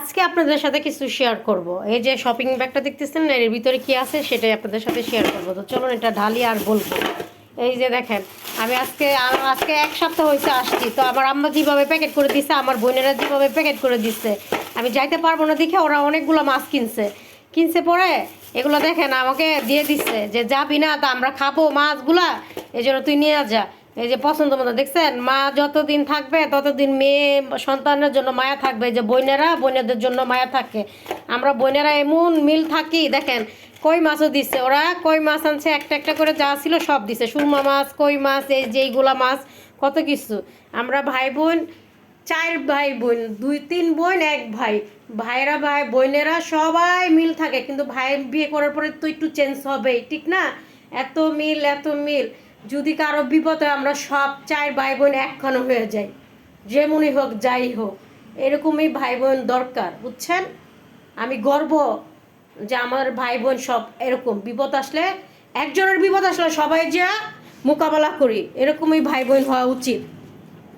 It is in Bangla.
আজকে আপনাদের সাথে কিছু শেয়ার করব। এই যে শপিং ব্যাগটা দেখতেছেন না, এর ভিতরে কি আছে সেটাই আপনাদের সাথে শেয়ার করব। তো চলুন এটা ঢালি আর বলবো। এই যে দেখেন, আমি আজকে এক সপ্তাহ হয়েছে আসছি। তো আমার আম্মা যেভাবে প্যাকেট করে দিচ্ছে, আমার বোনেরা যেভাবে প্যাকেট করে দিচ্ছে, আমি যাইতে পারবো না দেখে ওরা অনেকগুলো মাছ কিনছে পরে এগুলো দেখেন আমাকে দিয়ে দিচ্ছে যে যাবি না, তা আমরা খাবো মাছগুলা, এই জন্য তুই নিয়ে যা। এই যে পছন্দ মতো দেখছেন, মা যতদিন থাকবে ততদিন মেয়ে সন্তানের জন্য মায়া থাকবে। যে বোনেদের জন্য মায়া থাকে, আমরা বোনেরা এমন মিল থাকি। দেখেন কই মাছও দিচ্ছে, ওরা কই মাছ আনছে, একটা একটা করে যা ছিল সব দিছে, সুরমা মাছ, কই মাছ, এই যে এইগুলা মাছ, কত কিছু। আমরা ভাই বোন, 4 ভাই বোন, 2-3 বোন, 1 ভাই, বোনেরা সবাই মিল থাকে। কিন্তু ভাই বিয়ে করার পরে তো একটু চেঞ্জ হবেই, ঠিক না? এত মিল যদি কারো বিপদ হয়, আমরা সব 4 ভাই বোন একখানো হয়ে যাই, যেমনই হোক যাই হোক। এরকমই ভাই বোন দরকার, বুঝছেন? আমি গর্ব যে আমার ভাই বোন সব এরকম। বিপদ আসলে, একজনের বিপদ আসলে সবাই যা মোকাবেলা করি, এরকমই ভাই বোন হওয়া উচিত।